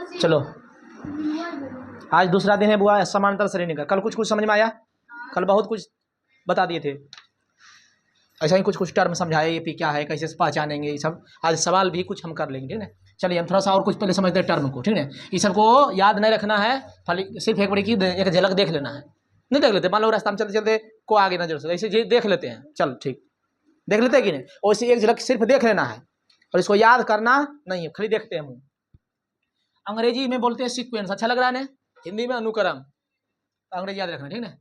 चलो आज दूसरा दिन है बुआ समांतर श्रेणी का। कल कुछ कुछ समझ में आया, कल बहुत कुछ बता दिए थे, ऐसा ही कुछ कुछ टर्म समझाए, ये पी क्या है, कैसे से पहचानेंगे, ये सब आज सवाल भी कुछ हम कर लेंगे, ठीक है। चलिए हम थोड़ा सा और कुछ पहले समझते हैं टर्म को, ठीक है। ये सबको याद नहीं रखना है, खाली सिर्फ एक बड़ी की एक झलक देख लेना है, नहीं देख लेते मान लो रास्ता में चलते चलते को आगे नजर से ऐसे देख लेते हैं, चल ठीक देख लेते हैं कि नहीं, वैसे एक झलक सिर्फ देख लेना है और इसको याद करना नहीं है, खाली देखते हैं हम। अंग्रेजी में बोलते हैं सीक्वेंस, अच्छा लग रहा है ना, हिंदी में अनुक्रम, अंग्रेजी याद रखना, ठीक है।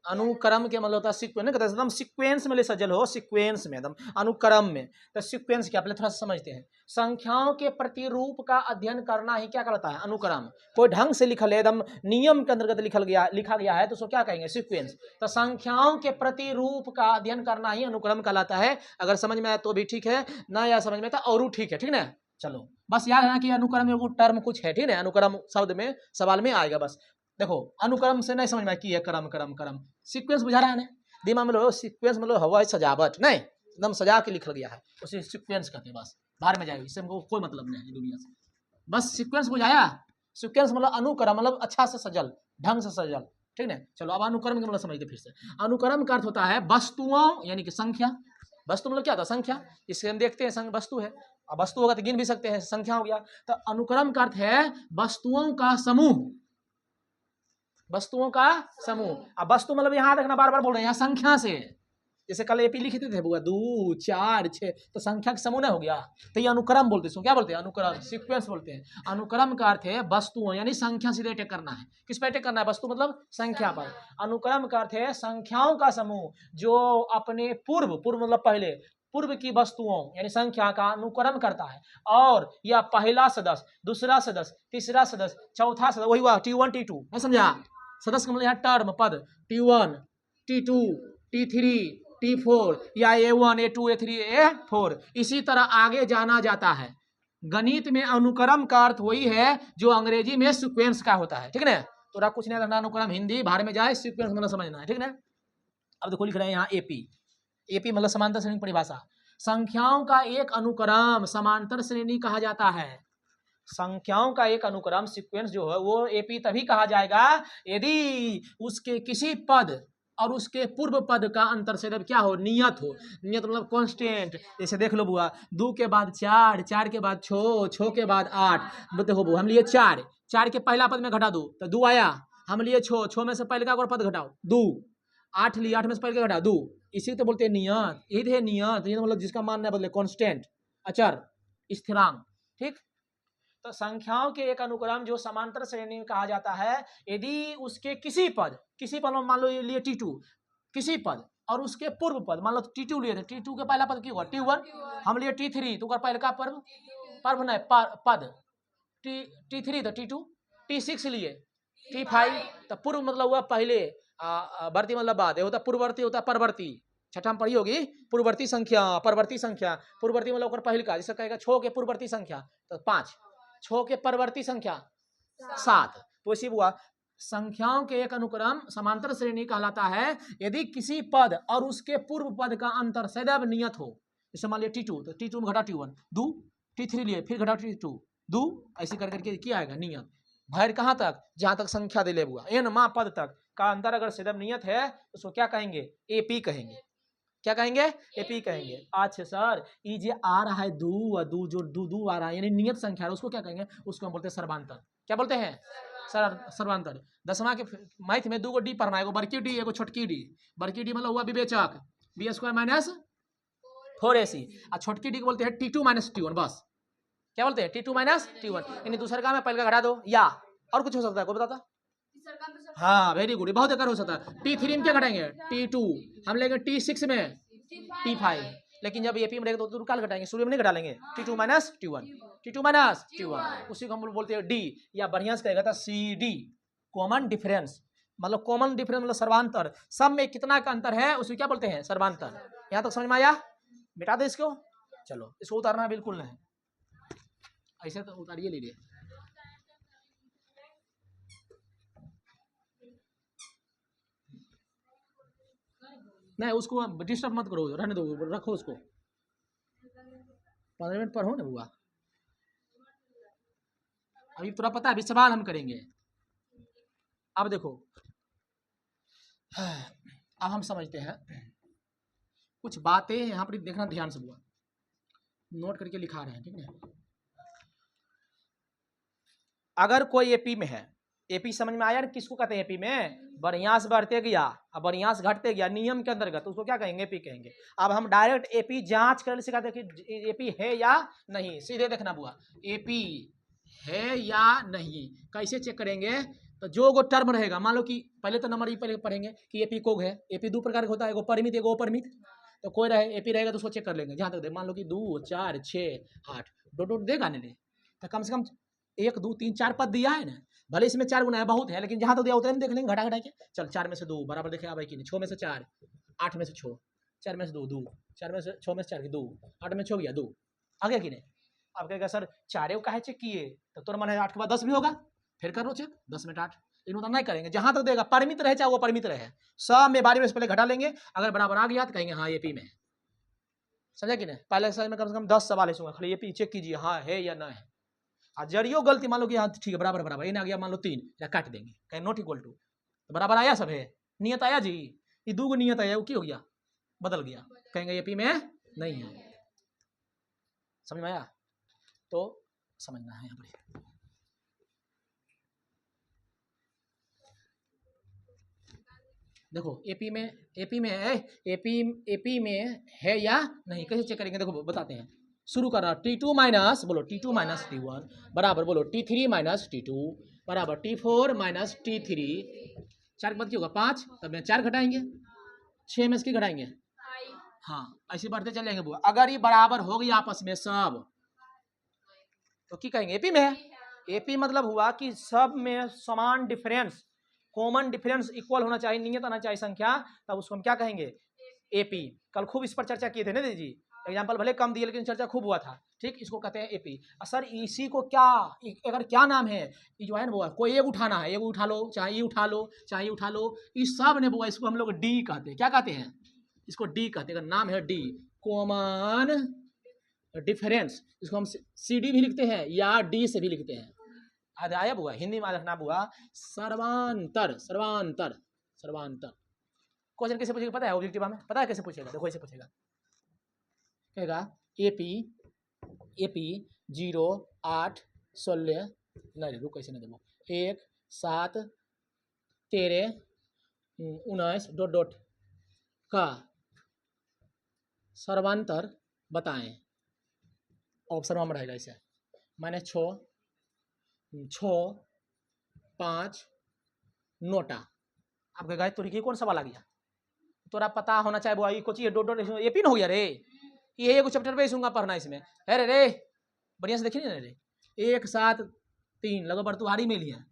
अनुक्रम के मतलब होता है सीक्वेंस, कहते हैं एकदम सीक्वेंस में ले सजल हो, सीक्वेंस में एकदम अनुक्रम में। तो सीक्वेंस क्या, पहले थोड़ा सा समझते हैं। संख्याओं के प्रतिरूप का अध्ययन करना ही क्या कहलाता है, अनुक्रम। कोई ढंग से लिखल है, एकदम नियम के अंतर्गत लिखा गया है तो उसको क्या कहेंगे, सीक्वेंस। तो संख्याओं के प्रतिरूप का अध्ययन करना ही अनुक्रम कहलाता है। अगर समझ में आया तो भी ठीक है, ना या समझ में तो और ठीक है, ठीक है। चलो बस याद रखना कि अनुक्रम में वो टर्म कुछ है, ठीक है, अनुक्रम शब्द में सवाल में आएगा। बस देखो अनुक्रम से नहीं समझ में की है, क्रम क्रम क्रम, सीक्वेंस बुझा रहा है ना दिमाग में लो, सीक्वेंस मतलब हवा सजावट नहीं, एकदम सजा के लिखा गया है, उसे सीक्वेंस कहते हैं। बस बाहर में जाएगा, इससे हमको कोई मतलब नहीं है दुनिया से, बस सीक्वेंस बुझाया। सीक्वेंस मतलब अनुक्रम मतलब अच्छा से सजल, ढंग से सजल, ठीक है। चलो अब अनुक्रम के मतलब समझते फिर से। अनुक्रम का अर्थ होता है वस्तुओं यानी कि संख्या, वस्तु मतलब क्या होता है, संख्या, इससे हम देखते हैं वस्तु है, अब वस्तु होगा तो गिन भी सकते हैं, संख्या हो गया। तो अनुक्रम का अर्थ है वस्तुओं का समूह, वस्तुओं का समूह। अब वस्तु मतलब यहाँ देखना बार बार बोल रहे हैं यहाँ संख्या से, जैसे कल एपी लिखते थे बुआ 2 4 6, तो संख्या का समूह ना हो गया, तो ये अनुक्रम बोलते हैं, क्या बोलते हैं, अनुक्रम, सीक्वेंस बोलते हैं। अनुक्रम का अर्थ है वस्तुओं यानी संख्या से अटैक करना है, किस पे अटैक करना है, वस्तु मतलब संख्या पर। अनुक्रम का अर्थ है संख्याओं का समूह जो अपने पूर्व मतलब पहले पूर्व की वस्तुओं यानी संख्या का अनुकरण करता है, और यह पहला सदस्य, दूसरा सदस्य, तीसरा सदस्य, चौथा सदस्य, वही हुआ T1 T2, नहीं समझा। सदस्य का मतलब यहाँ टर्म पद, T1 T2 T3 T4 या A1 A2 A3 A4, इसी तरह आगे जाना जाता है। गणित में अनुक्रम का अर्थ वही है जो अंग्रेजी में सीक्वेंस का होता है, ठीक है ना। तो कुछ नहीं करना, अनुक्रम हिंदी बाहर में जाए, सीक्वेंस मतलब समझना है, ठीक है ना। अब देखो लिख रहे हैं यहाँ एपी, एपी मतलब समांतर श्रेणी परिभाषा। संख्याओं का एक अनुक्रम समांतर श्रेणी कहा जाता है। संख्याओं का एक अनुक्रम सीक्वेंस जो है वो एपी तभी कहा जाएगा यदि उसके किसी पद और उसके पूर्व पद का अंतर से क्या हो, नियत हो। नियत मतलब कांस्टेंट, जैसे देख लो बुआ 2 के बाद 4, 4 के बाद 6, 6 के बाद 8। देखो बुआ हम लिए 4, 4 के पहला पद में घटा दो तो 2 आया, हम लिए 6, 6 में से पहले का पद घटाओ 2, 8 लिए 8 में से पहले का घटाओ 2, इसी तो बोलते हैं नियत, यही है नियत, ये मतलब जिसका मानना बदले कांस्टेंट, अचर, स्थिरांक, ठीक। तो संख्याओं के एक अनुक्रम जो समांतर श्रेणी में कहा जाता है यदि उसके किसी पद मान लो लिए T2, किसी पद और उसके पूर्व पद मान लो T2 लिए थे, T2 के पहला पद क्या हुआ T1, हम लिए T3 तो पहले का पर्व नहीं पद, T3 तो T2, T6 लिए T5 तो पूर्व मतलब हुआ पहले, वर्ती मतलब बाद, होता पूर्ववर्ती होता परवर्ती, छठा में पढ़ी होगी पूर्ववर्ती संख्या, परवर्ती संख्या। पूर्ववर्ती मतलब पहले का, जैसे कहेगा 6 के पूर्ववर्ती संख्या तो 5, 6 के परवर्ती संख्या 7, तो इसी हुआ। संख्याओं के एक अनुक्रम समांतर श्रेणी कहलाता है यदि किसी पद और उसके पूर्व पद का अंतर सदैव नियत हो। जैसे मान लिया T2 तो T2 में घटा T1 2, T3 लिए फिर घटा T2 2, ऐसे कर करके क्या आएगा नियत। भैर कहाँ तक, जहां तक संख्या दे ले हुआ एन मा पद तक का अंतर अगर सदैव नियत है तो उसको क्या कहेंगे, एपी कहेंगे। क्या कहेंगे, एपी कहेंगे। अच्छा सर ये जो आ रहा है दू जो दू आ रहा है यानी नियत संख्या है, उसको क्या कहेंगे, उसको हम बोलते हैं सर्वांतर। क्या बोलते हैं, सर्वांतर। 10वां के मैथ में 2 गो डी पढ़ना है, एगो बड़की डी एगो छोटकी डी। बड़की डी मतलब हुआ विवेचक, बी स्क्वायर माइनस 4ac, और छोटकी डी को बोलते हैं T2 माइनस T1, बस क्या बोलते हैं T2 माइनस T1, यानी दूसरे का में पहले का घटा दो, या और कुछ हो सकता है, कोई बताता। हाँ वेरी गुड, बहुत बेकार हो सकता है। T3 में क्या घटाएंगे T2, हम लेंगे T6 में T5, लेकिन जब एपी में रहेगा तो काल घटाएंगे, सूर्य में नहीं घटा लेंगे, T2 minus T1, T2 minus T1, उसी को हम बोलते हैं डी, या बढ़िया से कहेगा था CD, कॉमन डिफरेंस। मतलब कॉमन डिफरेंस मतलब सर्वांतर, सब में कितना का अंतर है उसे क्या बोलते हैं, सर्वांतर। यहाँ तक समझ में आया, मिटा दे इसको। चलो इसको उतारना बिल्कुल नहीं, ऐसे तो उतारिए लीजिए। नहीं उसको डिस्टर्ब मत करो, रहने दो, रखो उसको, 15 मिनट पर हो ना हुआ। अभी थोड़ा पता है, अभी सवाल हम करेंगे। अब देखो, अब हम समझते हैं कुछ बातें यहाँ पर, देखना ध्यान से हुआ, नोट करके लिखा रहे हैं, ठीक है। अगर कोई एपी में है, एपी समझ में आया ना, किसको कहते हैं एपी में? बढ़िया से बढ़ते गया और बढ़िया से घटते गया नियम के अंतर्गत, तो उसको क्या कहेंगे? एपी कहेंगे। अब हम डायरेक्ट एपी जांच कर सिखाते हैं कि एपी है या नहीं, सीधे देखना बुआ, एपी है या नहीं कैसे चेक करेंगे? तो जो वो टर्म रहेगा, मान लो कि पहले तो नंबर पहले पढ़ेंगे कि एपी कोग है। एपी दो प्रकार का होता है, एगो परिमित एगो अपरिमित। तो कोई रहे एपी रहेगा तो उसको चेक कर लेंगे, जहां तक दे, मान लो कि 2 4 6 8 डॉट डॉट देगा नहीं, तो कम से कम 1 2 3 4 पद दिया है ना, भले इसमें 4 गुना है बहुत है, लेकिन जहां तो दिया उतने में देख लेंगे, घटा घटा के। चल 4 में से 2 बराबर देखेगा भाई कि नहीं, 6 में से 4, 8 में से 6, 4 में से 2 2, 4 में से 6 में से 4 2, 8 में 6 गया 2, आ गया कि नहीं? आप कहेगा सर 4 काहे चेक किए? तो तुरंत माने 8 के बाद 10 भी होगा, फिर करो चेक, 10 में 8, लेकिन उतना नहीं करेंगे, जहां तक देगा परिमित रहे चाहे वो परिमित रहे, सब में बारी में से पहले घटा लेंगे, अगर बराबर आ गया तो कहेंगे हाँ एपी में है। समझा कि नहीं? पहले एक्सरसाइज में कम से कम 10 सवाल है, खाली एपी चेक कीजिए हाँ है या ना है। जरियो गलती मान लो कि हाँ ठीक है बराबर बराबर, इन आ गया मान लो 3, या काट देंगे, कहें नॉट इक्वल टू, तो बराबर आया सब है, नियत आया जी, ये 2 नियत आया, वो क्या हो गया? बदल गया, कहेंगे एपी में नहीं है। समझ में आया? तो समझना है यहाँ पर। देखो एपी में है या नहीं कैसे चेक करेंगे? देखो बताते हैं, शुरू करना T2 माइनस, बोलो T2 माइनस T1 बराबर, बोलो T3 माइनस T2 बराबर T4 माइनस T3, 4 के बाद क्या होगा 5, तब में 4 घटाएंगे, 6 में इसकी घटाएंगे, हाँ ऐसे बढ़ते चले जाएंगे बुआ। अगर ये बराबर हो गई आपस में सब, तो क्या कहेंगे? एपी में है। एपी मतलब हुआ कि सब में समान डिफरेंस, कॉमन डिफरेंस इक्वल होना चाहिए, नियत आना चाहिए संख्या, तब उसको हम क्या कहेंगे? एपी। कल खूब इस पर चर्चा किए थे ना दीदी, एग्जाम्पल भले कम दिए लेकिन चर्चा खूब हुआ था, ठीक, इसको कहते हैं एपी। सर इसी को क्या, अगर क्या नाम है, ये जो है ना वो कोई एक उठाना है, एक उठा लो चाहे ये उठा लो चाहे ये उठा लो, इस सब ने बुआ इसको हम लोग डी कहते हैं। क्या कहते हैं? इसको डी कहते हैं, नाम है डी, कॉमन डिफरेंस। इसको हम सी डी भी लिखते हैं या डी से भी लिखते हैं। आया बुआ, हिंदी में रखना बुआ, सर्वांतर सर्वांतर सर्वांतर। क्वेश्चन कैसे पूछेगा पता है? ऑब्जेक्टिव में पता है कैसे पूछेगा? देखो ऐसे पूछेगा, कहेगा एपी एपी 0 8 16, नहीं रुक कैसे नहीं देवो, 1 7 13 19 डॉट डॉट का सर्वांतर बताएं। ऑप्शन में रहेगा इसे, -6 6 5 नोटा। आप कहेगा तो कौन सवाल आ गया? तोरा पता होना चाहिए बुआ, को चाहिए डॉट डॉट एपी न हो गया रे, ये एगो चैप्टर पे सूंगा पढ़ना इसमें, अरे रे बढ़िया से देखिए ना रे, 1 7 3 लगभग बर्तुहारी में लिया,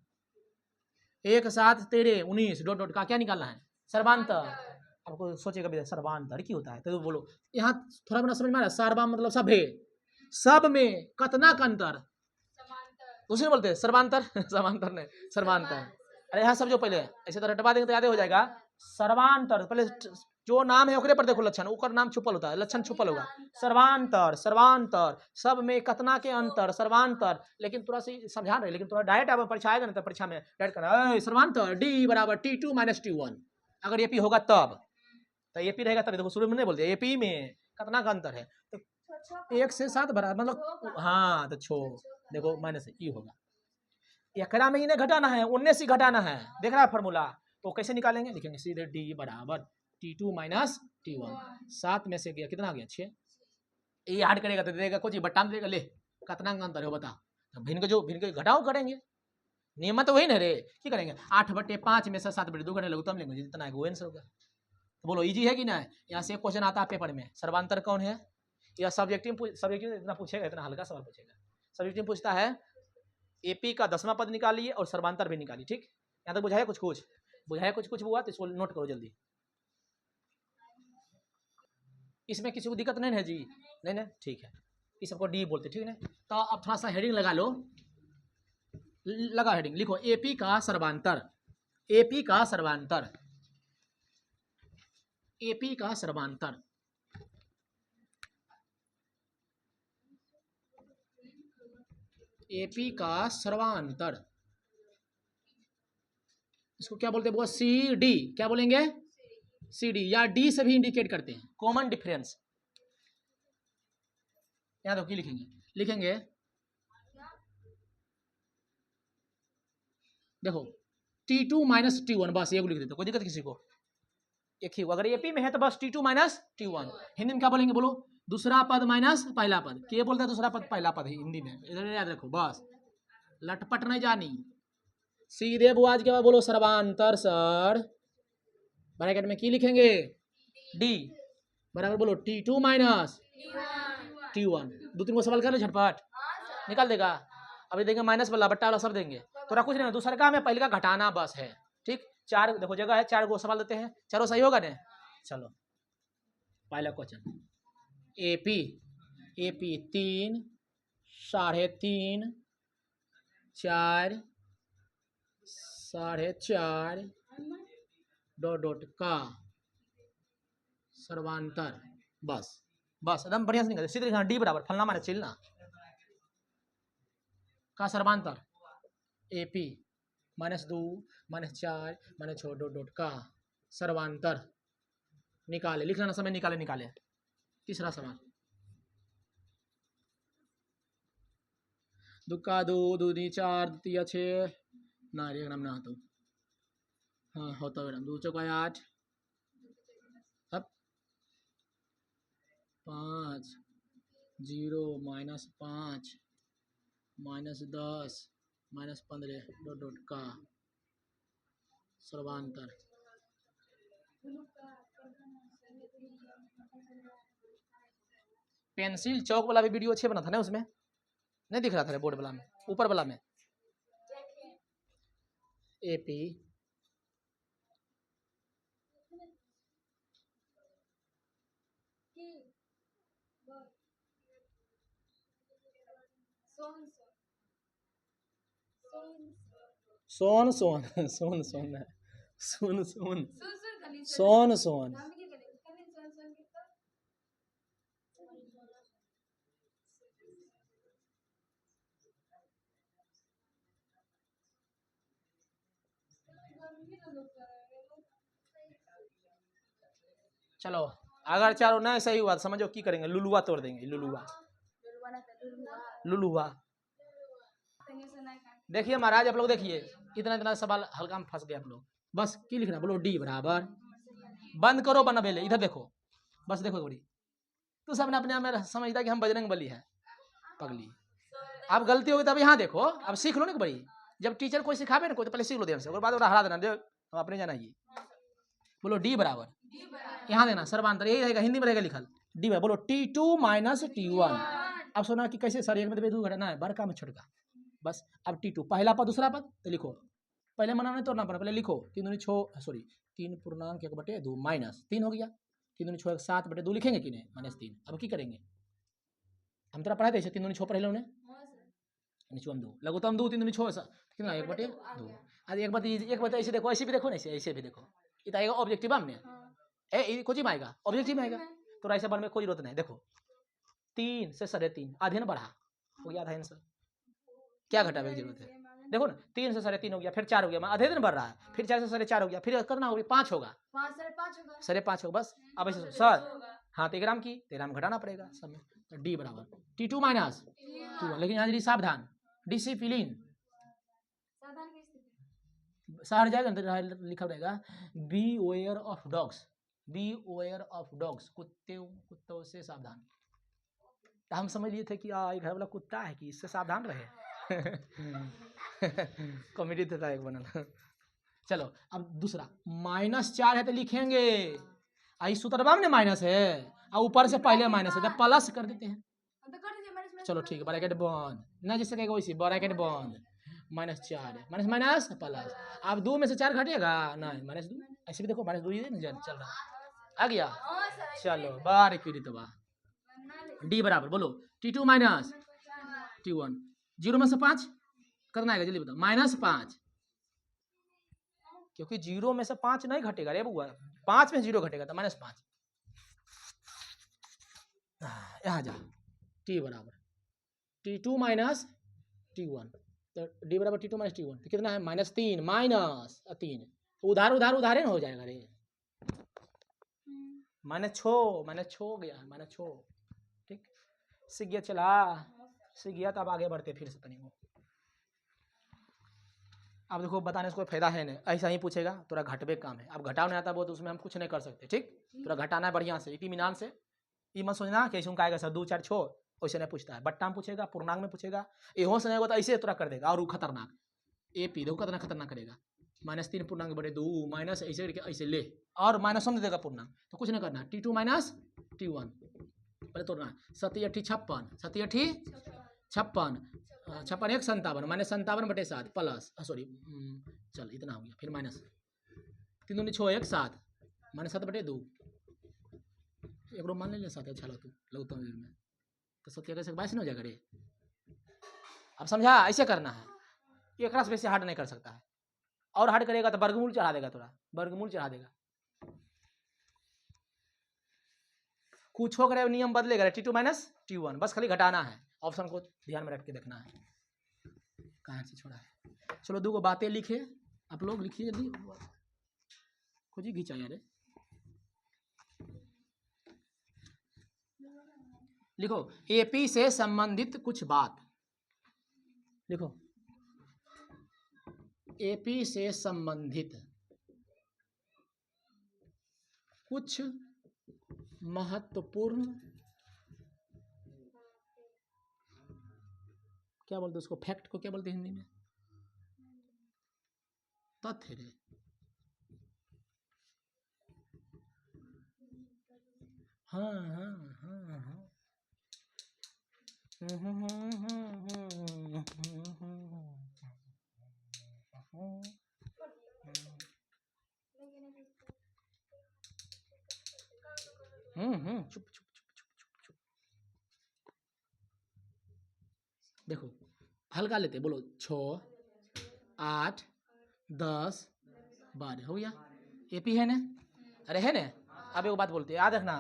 1 7 13 19 डॉट डॉट का क्या निकालना है? सर्वांतर। आपको सोचेगा भैया सर्वांतर की होता है, तो बोलो यहाँ थोड़ा बना समझ में आ रहा है, सर्वा मतलब सब है, सब में कतना का अंतर, दूसरे बोलते हैं सर्वांतर समांतर नहीं सर्वांतर। अरे यहाँ सब जो पहले ऐसे तो रटवा देंगे तो याद हो जाएगा, सर्वांतर पहले जो नाम है ओकरे पर देखो लक्षण, ऊपर नाम छुपल होता है, लक्षण छुपल होगा, सर्वांतर सर्वांतर, सब में कतना के अंतर सर्वांतर। लेकिन थोड़ा सी समझा रहे, लेकिन थोड़ा डायरेक्ट आप परीक्षा आएगा ना तो परीक्षा में डायरेक्ट करना सर्वांतर डी बराबर T2 माइनस T1, अगर एपी होगा तब, तो एपी रहेगा तब। देखो शुरू में नहीं बोलते एपी में कितना का अंतर है, तो 1 से 7 बराबर मतलब हाँ तो 6, देखो माइनस ई होगा, एकरा में इन्हें घटाना है 19 ही घटाना है, देख रहा है फॉर्मूला, तो कैसे निकालेंगे? लिखेंगे सीधे डी बराबर T2 माइनस T1, 7 में से गया कितना आ गया 6, ये ऐड करेगा तो देगा कुछ बट्टा में देगा, ले कितना का अंतर है बता, तो भिन्न के घटाओ करेंगे, नियम तो वही ना रे, क्या करेंगे 8/5 में से 7/2 घटाने लगता हम लेंगे जितना है वो आंसर होगा। तो बोलो इजी है कि ना? यहाँ से क्वेश्चन आता है पेपर में, सर्वांतर कौन है, या सब्जेक्टिव इतना पूछेगा, इतना हल्का सवाल पूछेगा, सब्जेक्टिव पूछता है एपी का 10वां पद निकालिए और सर्वांतर भी निकालिए, ठीक, यहाँ तक बुझाया कुछ कुछ बुझाया कुछ कुछ हुआ तो इसको नोट करो जल्दी, इसमें किसी को दिक्कत नहीं है जी? नहीं ना, ठीक है, इस सबको डी बोलते, ठीक है। तो अब थोड़ा सा हेडिंग लगा लो, लगा हेडिंग, लिखो एपी का सर्वांतर, एपी का सर्वांतर, एपी का सर्वांतर, एपी का सर्वांतर, इसको क्या बोलते हैं बुआ? C D. क्या बोलेंगे? सी डी, या डी से भी इंडिकेट करते हैं, कॉमन डिफरेंस। यहाँ देखो की लिखेंगे देखो T2 माइनस T1, बस ये लिख देते, कोई दिक्कत किसी को? एक ही, अगर एपी में है तो बस T2 माइनस T1। हिंदी में क्या बोलेंगे बोलो? दूसरा पद माइनस पहला पद। क्या बोलते हैं? दूसरा पद पहला पद है हिंदी में, इधर याद रखो बस, लटपट नहीं जानी। सीधे बुआज के बाद बोलो सर्वांतर सर, ब्रैकेट में की लिखेंगे? डी बराबर बोलो T2 माइनस T1। दो तीन को सवाल कर ले झटपट, निकाल देगा। अभी देंगे माइनस वाला, बट्टा वाला सब देंगे, तो कुछ नहीं, दूसरे का में पहले का घटाना बस है। ठीक, चार देखो जगह है, चार को सवाल देते हैं, चारों सही होगा ना? चलो पहला क्वेश्चन, एपी 3, 3.5, 4, 4.5 डॉट का सर्वांतर, बस एकदम बढ़िया से निकल सीधे लिखना। डी बराबर फलना माने चिलना का सर्वांतर एपी -2 -4 -6 डॉट का सर्वांतर निकाले, लिख लेना समय निकाले। तीसरा सवाल, दुक्का 2, दूनी 4, द्वितीय 6 ना रे नाम ना तो हाँ होता है 2 चौका 8, अब 5 0 -5 -10 -15 डॉट का सर्वांतर। पेंसिल चौक वाला भी वीडियो अच्छे बना था ना, उसमें नहीं दिख रहा था बोर्ड वाला में, ऊपर वाला में एपी सोन चलो अगर चारों नहीं सही हुआ समझो की करेंगे, लुलुआ तोड़ देंगे, लुलुआ। देखिए महाराज आप लोग देखिए, इतना सवाल हल्का में फंस गए आप लोग। बस की लिखना बोलो? डी बराबर, बंद करो बनबेले, इधर देखो, बस देखो बड़ी, तो सबने अपने आप में समझता कि हम बजरंग बली है पगली। अब गलती होगी तब यहाँ देखो, अब सीख लो ना बड़ी, जब टीचर कोई सिखावे ना कोई तो पहले सीख लो ध्यान से, और बाद हरा देना, हम अपने जाना ये बोलो डी बराबर, यहाँ देना सर्वांतर, यही रहेगा, हिंदी में रहेगा लिखल डी बराबर। बोलो T2 माइनस T1। अब सुना कि कैसे सर एक में दो घटाना है, बड़का में छोटका, बस। अब T2 पहला पद दूसरा पद तो लिखो, पहले मना नहीं तोड़ना पड़ा, पहले लिखो 3×2 माइनस 3 हो गया, 3×6 7/2 लिखेंगे कि नहीं -3। अब की करेंगे, हम तेरा पढ़ाए थे 3×6 पढ़े उन्हें -2 लघुत्तम 2 3×6 कितना 1/2। आज एक बात ऐसे देखो, ऐसे भी देखो ना, ऐसे भी देखो, इतना ऑब्जेक्टिव हमने ए कोची में आएगा, ऑब्जेक्टिव में आएगा, तो ऐसे बन में कोई जरूरत नहीं। देखो 3 से 3.5 आधे न बढ़ा हो गया, आधा आंसर, क्या घटाने की जरूरत है? देखो ना 3 से 3.5 हो गया, फिर 4 हो गया, आधे दिन बढ़ रहा है, फिर 4 से 4.5 हो गया, फिर कितना हो गया 5 होगा, 5.5 होगा बस। अब ऐसे सर हाँ 13 की 13 में घटाना पड़ेगा सब में, तो डी बराबर T2 माइनस T1। लेकिन यहाँ सावधान, डिसिप्लिन हर जाएगा लिखा रहेगा beware of dogs, beware of dogs, कुत्तों से सावधान। तो हम समझ लिए थे कि घर वाला कुत्ता है कि इससे सावधान रहे कॉमेडी था एक बना। चलो अब दूसरा -4 है तो लिखेंगे आई सूत्रबाम ने माइनस है, और ऊपर से पहले माइनस है जब प्लस कर देते हैं, चलो ठीक है, ब्रैकेट बंद ना, जैसे कहेगा वैसे ब्रैकेट बंद, -4 है, माइनस प्लस। अब 2 में से 4 घटेगा नहीं, -2 ऐसे भी देखो, -2 ही चल रहा आ गया। चलो बार तो डी बराबर बोलो T2 माइनस T1, 0 में से 5 करना है जल्दी बताओ, -5, क्योंकि 0 में से 5 नहीं घटेगा रे बुआ, 5 में 0 घटेगा तो -5। यहाँ जा T बराबर T2 माइनस T1, तो D बराबर T2 माइनस T1, तो कितना है -3 माइनस 3, उधार उधार उधारे न हो जाएगा रे, -6 हो गया, -6, ठीक, सीख गया, चला सीख गया। तो अब आगे बढ़ते फिर से तनी वो। अब देखो बताने से कोई फायदा है नहीं, ऐसा ही पूछेगा, तोरा घटबे काम है। अब घटाव नहीं आता वो तो उसमें हम कुछ नहीं कर सकते, ठीक, तोरा घटाना है बढ़िया से, इत्मीनान से। ये मत सोचना कि ऐसे आएगा सर 2 4 6, वैसे नहीं पूछता है, बट्टा में पूछेगा, पूर्णांक में पूछेगा, एहो से नहीं होगा तो ऐसे तोरा कर देगा। और वो खतरनाक AP देखो कितना खतरनाक करेगा, -3 पूर्णांक बटे 2 माइनस ऐसे करके ऐसे ले, और माइनस में दे देगा पूर्णांक, तो कुछ नहीं करना, T2 माइनस T1 पहले तोड़ना, 7 8 56, 7 8 56, 56 1 57 माइनस 57 बटे 7 प्लस सॉरी चल इतना हो गया, फिर माइनस 3 दूनी 6 1 7 माइनस 7 बटे 2, एक रो मान ले 7, अच्छा लो तू लगता में, तो 7 कैसे 22 नहीं हो जाएगा रे। अब समझा, ऐसे करना है, एक रास वैसे हार्ड नहीं कर सकता है, और हार्ड करेगा तो वर्गमूल चढ़ा देगा, थोड़ा वर्गमूल चढ़ा देगा, कुछ हो गया नियम बदलेगा, T2 माइनस T1, बस खाली घटाना है, ऑप्शन को ध्यान में रख के देखना है कहाँ से छोड़ा है। चलो 2 बातें लिखे, आप लोग लिखिए जल्दी, कुछ ही घिंचा यार, लिखो AP से संबंधित कुछ बात, लिखो AP से संबंधित कुछ महत्वपूर्ण, क्या बोलते उसको, फैक्ट को क्या बोलते हिंदी में, तथ्य रे, हाँ हाँ हाँ हाँ, चुप चुप चुप चुप चुप चुप, देखो हल्का लेते, बोलो 6 8 10 12 हो गया, AP है ना, अरे है ना। अब एक बात बोलते हैं, याद रखना,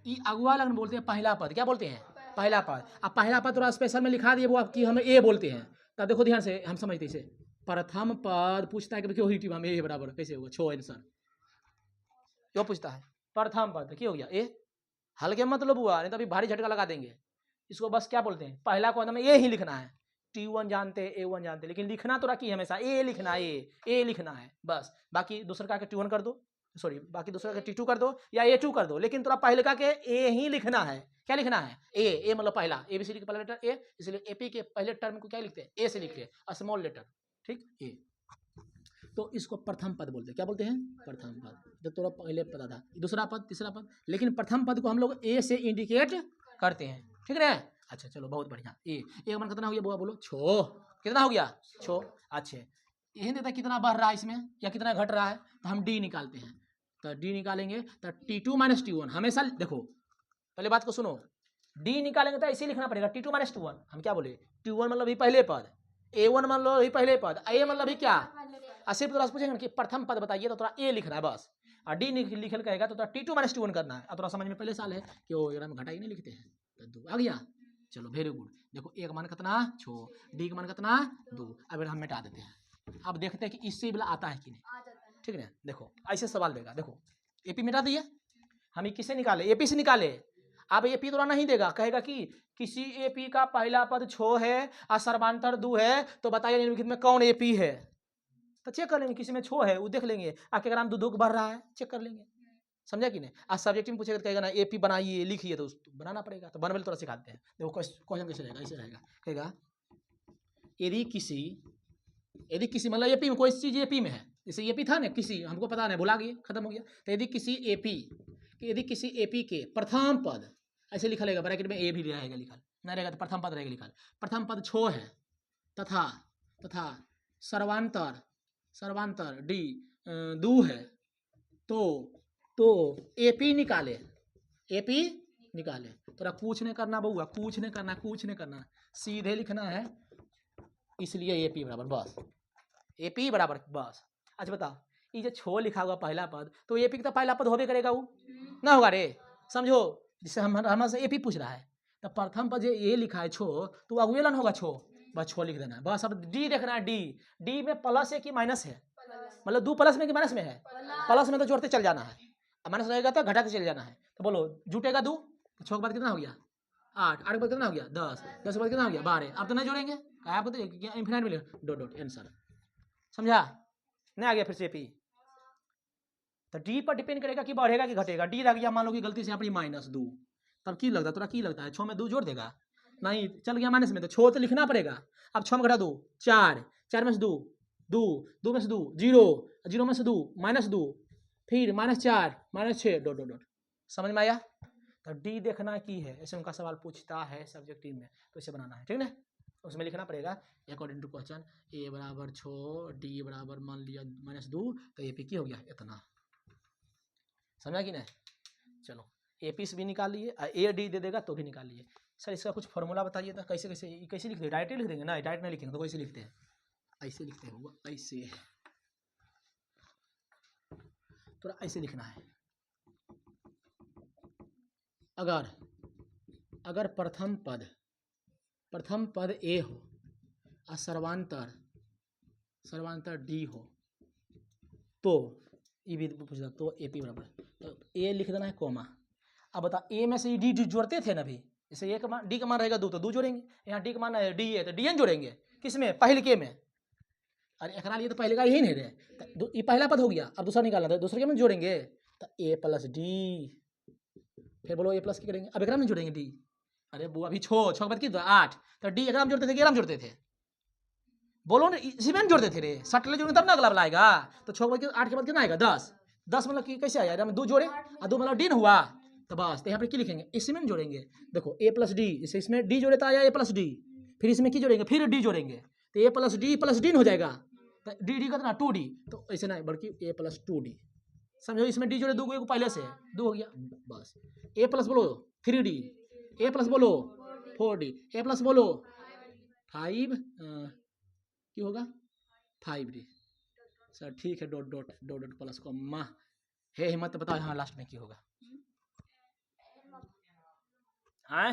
ये अगुआ लगन बोलते हैं पहला पद, क्या बोलते हैं पहला पद। अब पहला पद थोड़ा स्पेशल में लिखा दिए वो आपकी, हमें A बोलते हैं, तब देखो ध्यान से हम समझते इसे, प्रथम पद पूछता है कि क्यों हिटिव हम A बराबर कैसे होगा 6 आंसर, क्यों पूछता है प्रथम पद, क्या हो गया A, हल्के मतलब हुआ, नहीं तो अभी भारी झटका लगा देंगे। इसको बस क्या बोलते हैं, पहला को हमें A ही लिखना है, T1 जानते A1 जानते, लेकिन लिखना तो रखी हमेशा A लिखना है, A लिखना है बस, बाकी दूसरे का T1 कर दो, सॉरी बाकी दूसरे का T2 कर दो या A2 कर दो, लेकिन थोड़ा पहले का के A ही लिखना है। क्या लिखना है A मतलब पहला, ABCD के पहला लेटर A, इसलिए AP के पहले टर्म को क्या लिखते हैं A से लिखते हैं, स्मॉल लेटर, ठीक A। तो इसको प्रथम पद बोलते हैं, क्या बोलते हैं प्रथम पद, तो थोड़ा पहले पता था, दूसरा पद तीसरा पद, लेकिन प्रथम पद को हम लोग A से इंडिकेट करते हैं, ठीक है। अच्छा चलो बहुत बढ़िया, एक मन कितना हो गया बुआ बोलो 6, कितना हो गया 6, अच्छे यही देता कितना बढ़ रहा है इसमें या कितना घट रहा है, तो हम D निकालते हैं, तो D निकालेंगे तो T2 माइनस T1, हमेशा देखो पहले बात को सुनो, D निकालेंगे तो ऐसे लिखना पड़ेगा T2 माइनस T1, हम क्या बोले T1 मतलब भी पहले पद, A1 मतलब भी पहले पद, A मतलब भी क्या, सिर्फ थोड़ा पूछेंगे कि प्रथम पद बताइए तो थोड़ा A लिखना है बस, और D लिखल कहेगा तो थोड़ा T2 माइनस T1 करना है। अब थोड़ा समझ में पहले साल है कि वो एकदम घटाई नहीं लिखते हैं, तो 2 आ गया, चलो वेरी गुड। देखो A का मान कितना 6, D का मान कितना 2, अब हम मिटा देते हैं, अब देखते हैं कि इससे बिला आता है कि नहीं, ठीक है। देखो ऐसे सवाल देगा, देखो AP मिटा दिए, हम किसे निकाले AP से निकाले, अब AP तो नहीं देगा, कहेगा कि किसी AP का पहला पद 6 है और सर्वांतर 2 है, तो बताइए निम्नलिखित में कौन AP है, तो चेक कर लेंगे, किसी में 6 है वो देख लेंगे, आके अगर हम 2 बढ़ रहा है चेक कर लेंगे, समझा कि नहीं। आज सब्जेक्ट में पूछेगा तो कहेगा ना AP बनाइए लिखिए, तो बनाना पड़ेगा, तो बनवे थोड़ा सिखाते हैं। देखो क्वेश्चन कैसे रहेगा, ऐसे रहेगा, कहेगा यदि किसी मतलब AP में कोई चीज AP में है, जैसे AP था ना किसी, हमको पता नहीं भुला गए खत्म हो गया, तो यदि किसी AP के प्रथम पद, ऐसे लिखा रहेगा ब्रैकेट में A भी रहेगा लिखा, नहीं रहेगा तो प्रथम पद रहेगा लिखा, प्रथम पद 6 है तथा सर्वांतर D 2 है, तो AP निकाले, थोड़ा कुछ नहीं करना बउआ, कुछ नहीं करना, सीधे लिखना है, इसलिए AP बराबर बस, AP बराबर बस। अच्छा बताओ ये जो 6 लिखा हुआ पहला पद, तो AP का तो पहला पद होबे करेगा, वो ना होगा रे, समझो, जिससे हमसे AP पूछ रहा है, तो प्रथम पद ये लिखा है 6, तो अगुएलन होगा 6, बस 6 लिख देना है बस। अब डी देखना है, डी में प्लस है कि माइनस है, मतलब 2 प्लस में कि माइनस में है, प्लस में तो जोड़ते चल जाना है, अब माइनस रहेगा तो घटाते चल जाना है। तो बोलो जुटेगा 2, 6 के बाद कितना हो गया 8, 8 के बाद कितना हो गया 10, 10 के बाद कितना हो गया 12। अब तो नहीं जोड़ेंगे, आपको तो इन्फिनाइट मिलेगा, डॉट डॉट आंसर। समझा? नहीं आ गया फिर से पी। तो डी पर डिपेंड करेगा कि बढ़ेगा कि घटेगा। डी लग गया मान लो कि गलती से अपनी -2, तब की लगता है तोरा, की लगता है 6 में 2 जोड़ देगा? नहीं, चल गया माइनस में तो 6 तो लिखना पड़ेगा। अब 6 में घटा 2, 4, 4 में से 2, 2, 2 में से 2, 0, 0 में से 2, -2, फिर -4, -6, डॉट डॉट डॉट। समझ में आया? तो डी देखना की है, ऐसे उनका सवाल पूछता है सब्जेक्टिव में, तो इसे बनाना है, ठीक ना? उसमें लिखना पड़ेगा अकॉर्डिंग टू क्वेश्चन ए बराबर 6, डी बराबर मान लिया -2, तो ए पी की हो गया इतना। समझा कि नहीं? चलो ए पी से भी निकाल लिए, ए डी दे देगा तो भी निकाल लिए। सर इसका कुछ फॉर्मूला बताइए तो कैसे कैसे कैसे लिखते हैं? डायरेक्ट लिख देंगे ना? डायरेक्ट नहीं लिखेंगे तो कैसे लिखते हैं? ऐसे लिखते हैं हुआ, ऐसे थोड़ा ऐसे लिखना है। अगर प्रथम पद ए हो और सर्वांतर डी हो तो ये भी पूछा, तो ए पी बराबर, तो ए लिख देना है कॉमा। अब बता, ए में से डी जोड़ते थे ना अभी, जैसे ए का मान, डी का मान रहेगा 2 तो 2 जोड़ेंगे, यहाँ डी का मान डी है तो डी एन जोड़ेंगे, किस में? पहले के में। अरे एकरा लिए तो पहले का यही नहीं रहे, तो ये पहला पद हो गया, अब दूसरा निकालना था, दूसरे के में जोड़ेंगे तो ए प्लस डी, फिर बोलो ए प्लस की करेंगे, अब एकरा में जोड़ेंगे डी। अरे वो अभी 6 के बाद की 8, तो डी एकरा में जोड़ते थे, 11 में जोड़ते थे, बोलो ना, इसी में जोड़ते थे रे, 60 ले जोड़ेंगे तब ना अगला वाला आएगा। तो 6 के बाद 8 के बाद कितना आएगा 10, 10 मतलब कि कैसे आया, 2 जोड़े और 2 मतलब डी न हुआ, तो बस। तो यहाँ पे क्या लिखेंगे? इसी में जोड़ेंगे, देखो ए प्लस डी, इसे इसमें डी जोड़े तो आया ए प्लस डी, फिर इसमें क्या जोड़ेंगे? फिर डी जोड़ेंगे, तो ए प्लस डी हो जाएगा, तो डी कितना 2D, तो ऐसे नहीं बल्कि ए प्लस 2D। समझो, इसमें डी जोड़े 2 को पहले से 2 हो गया बस। ए प्लस बोलो 3D, ए प्लस बोलो 4D, ए प्लस बोलो 5 क्यों होगा 5D। सर ठीक है, dot dot dot dot plus comma है, हिम्मत बताओ यहाँ लास्ट में क्या होगा? हाँ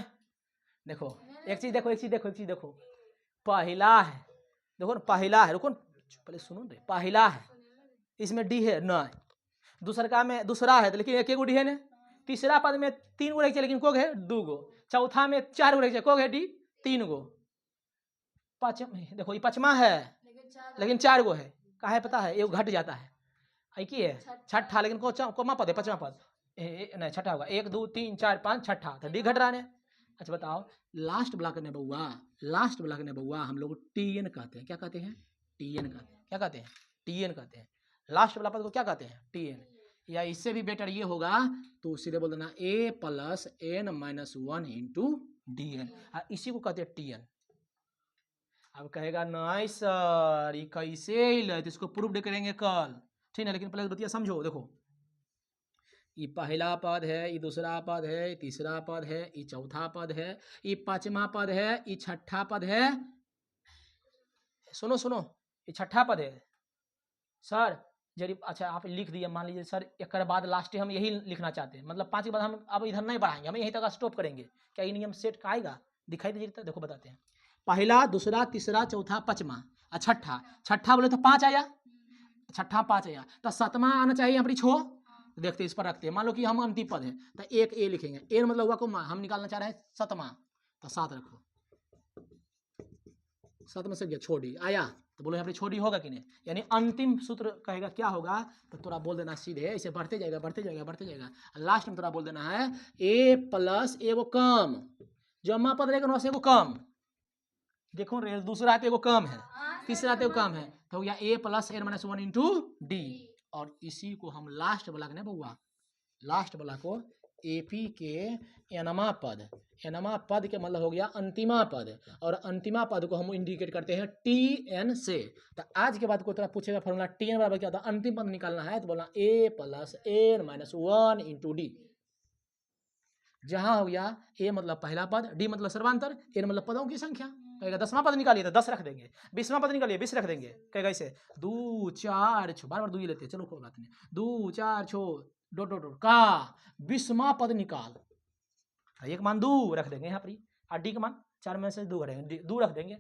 देखो एक चीज देखो, पहला है, देखो ना पहला है, रुको पहले सुनो रे, पहला है इसमें डी है नहीं, दूसरा में दूसरा है तो लेकिन एक डी है ना, तीसरा पद में 3 गो रहेगा लेकिन कोग है 2 गो, चौथा में 4 गो रहेगा कोग है डी 3 गो, देखो ये पचमा है लेकिन 4 गो है, काहे पता है? ये घट जाता है, की है छठा, लेकिन कोमा पद है, पचमा पद नहीं छठा होगा, 1 2 3 4 5 छठा, तो डी घट रहा है। अच्छा बताओ, लास्ट ब्लॉक ने बउआ हम लोग टीएन कहते हैं, क्या कहते हैं? टीएन कहते हैं, क्या कहते हैं? टीएन कहते हैं, लास्ट वाला पद को क्या कहते हैं? टीएन। या इससे भी बेटर ये होगा तो सीधे बोल देना a plus n minus 1 into d n, इसी को कहते हैं टीएन। अब कहेगा नहीं सर ये कैसे हिल, तो इसको प्रूफ करेंगे कल, ठीक है? लेकिन पहले बतिया समझो, देखो ये पहला पद है, ये दूसरा पद है, ये तीसरा पद है, ये चौथा पद है, ये पांचवा पद है, ये छठा पद है, सुनो ये छठा पद है सर जरी। अच्छा आप लिख दिए, मान लीजिए सर एक बाद लास्ट हम यही लिखना चाहते हैं, मतलब 5 के बाद हम अब इधर नहीं बढ़ाएंगे, हम यहीं तक स्टॉप करेंगे, क्या ये नियम सेट का आएगा? दिखाई दीजिए, देखो बताते हैं, पहला दूसरा तीसरा चौथा पांचवा और छठा बोले तो 5 आया, छठा 5 आया, तो 7वां आना चाहिए अपनी 6, देखते इस पर रखते हैं, मान लो कि हम अंतिम पद है तो एक ए लिखेंगे, ए मतलब हुआ को हम निकालना चाह रहे हैं 7वां, तो 7 रखो, 7 में से गया छोड़ी आया, तो बोलो यहाँ पे छोड़ी होगा कि नहीं? यानी अंतिम सूत्र कहेगा क्या होगा, तो तोरा बोल देना सीधे ऐसे बढ़ते जाएगा, लास्ट में तोरा बोल देना है ए प्लस एगो कम, जमा पद रहेगा वहां से एगो कम, देखो रे दूसरा है एगो कम है, तीसरा एगो कम है, तो हो गया a plus n minus 1 into d, और इसी को हम लास्ट वाला ने बउआ, लास्ट वाला को एपी के एनमा पद के मतलब हो गया अंतिमा पद, और अंतिमा पद को हम इंडिकेट करते हैं टी एन से। तो आज के बाद कोई तरह पूछेगा फॉर्मूला टी एन बराबर क्या होता है, अंतिम पद निकालना है तो बोलना a plus n minus 1 into d, जहां हो गया ए मतलब पहला पद, डी मतलब सर्वांतर, एन मतलब पदों की संख्या। कहेगा 10वां पद निकालिए तो 10 रख देंगे, 20वां पद निकालिए 20 रख देंगे, कहेगा इसे 2 4 6, बार 2 ही लेते हैं, चलो कोई बात नहीं, 2 4 6 डॉट डॉट डॉट का 20वां पद निकाल, एक मान 2 रख देंगे यहाँ पर, और डी का मान 4 में से 2 घटेंगे, 2 रख देंगे।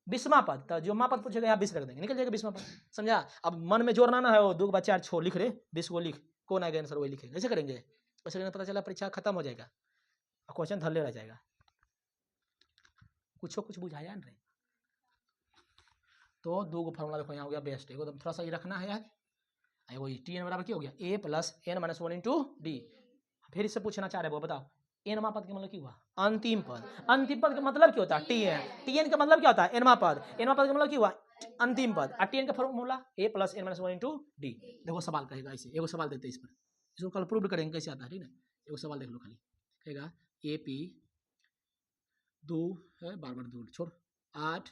20वां पद, तो जो माँ पद पूछेगा यहाँ 20 रख देंगे, निकल जाएगा 20वां पद। समझा? अब मन में जोड़ना ना है, वो 2 के बाद 4 छोड़ लिख रहे, 20 को लिख, कौन आएगा आंसर वही लिखेंगे। ऐसे करेंगे, ऐसे करने पता चला परीक्षा खत्म हो जाएगा, क्वेश्चन धर ले रह जाएगा। कुछ बुझाया नहीं। तो 2 को फॉर्मूला देखो यहाँ हो गया बेस्ट, एगो थोड़ा सा ये रखना है यार, एगो टी एन बराबर क्या हो गया, a plus n minus 1 into d. फिर इससे पूछना चाह रहे वो बताओ, एनवा पद का मतलब क्या हुआ, अंतिम पद। अंतिम पद का मतलब क्या होता है, टी एन। टी एन का मतलब क्या होता है, एनवा पद। एनवा पद का मतलब क्या हुआ, अंतिम पद। और टी एन का formula a plus n minus 1 into d. देखो सवाल कहेगा ऐसे, एगो सवाल देते हैं इस पर, इसको कल प्रूव करेंगे कैसे आता है, ठीक है। एगो सवाल देख लो खाली, कहेगा ए पी 2 है, बार 2 छोड़, 8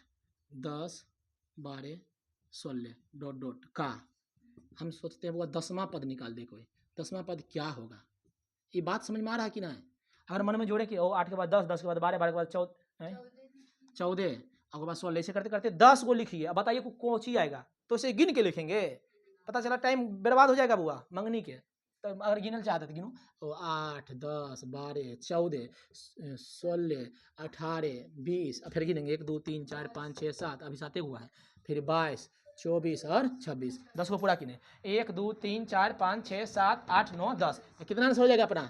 10 12 16 डॉट डॉट का। हम सोचते हैं वो 10वां पद निकाल दे कोई, 10वां पद क्या होगा। ये बात समझ में आ रहा है कि ना। अगर मन में जोड़े कि 8 के बाद 10, 10 के बाद 12, 12 के बाद 14, 14 और के बाद 16, ऐसे करते करते 10 को लिखिए। अब बताइए कौन सी आएगा, तो इसे गिन के लिखेंगे, पता चला टाइम बर्बाद हो जाएगा बुआ मंगनी के। तो अगर गिनल चाहते तो गिनो, तो 8 10 12 14 16 18 20, और फिर गिनेंगे 1 2 3 4 5 6 7, अभी 7 हुआ है, फिर 22 24 और 26, 10 को पूरा गिने, 1 2 3 4 5 6 7 8 9 10, कितना आंसर हो जाएगा अपना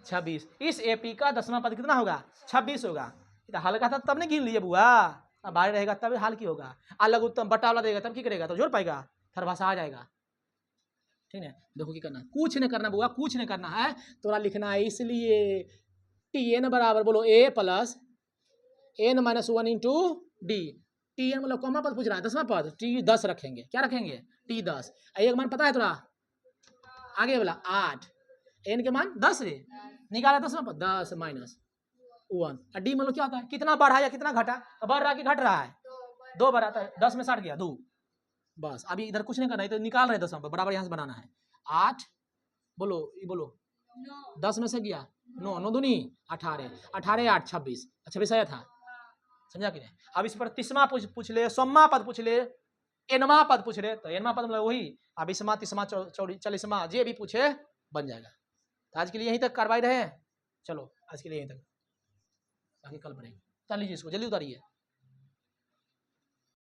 26। इस एपी का 10वां पद कितना होगा, 26 होगा। तो हल्का था तब नहीं गिन लिए बुआ, अब भारी रहेगा तब हाल की होगा। अलग उत्तम बटा वाला देगा तब की करेगा, तो जोड़ पाएगा, थरभाषा आ जाएगा। ठीक है, देखो क्या करना, कुछ नहीं करना बुआ, कुछ नहीं करना है, थोड़ा लिखना है। इसलिए टी एन बराबर बोलो a plus n minus 1 into d. T n मतलब कौन पद पूछ रहा है, 10वां पद, टी 10 रखेंगे, क्या रखेंगे टी 10। एक मान पता है थोड़ा आगे वाला 8, एन के मान 10 है, निकाला 10वां पद 10 माइनस 1, और डी मतलब क्या होता है, कितना बढ़ा या कितना घटा, तो बढ़ रहा है कि घट रहा है, 2 बढ़ा, तो 10 में 60 गया 2, बस। अभी इधर कुछ नहीं करना है, तो निकाल रहे 10वां पद, बराबर यहाँ से बनाना है। 8 बोलो, ये बोलो 10 में से गया 9, 9 दूनी 18, 18 8 26, 26 आया था, समझा कि नहीं। अब इस पर 30वां पूछ ले, 100वां पद पूछ ले, एनवां पद पूछ ले, तो एनवां पद मतलब वही, 20वां 30वां 40वां जे भी पूछे बन जाएगा। तो आज के लिए यहीं तक कार्रवाई रहे, चलो आज के लिए यहीं तक, आगे कल बढ़ेंगे। चल लीजिए इसको जल्दी उतारिए।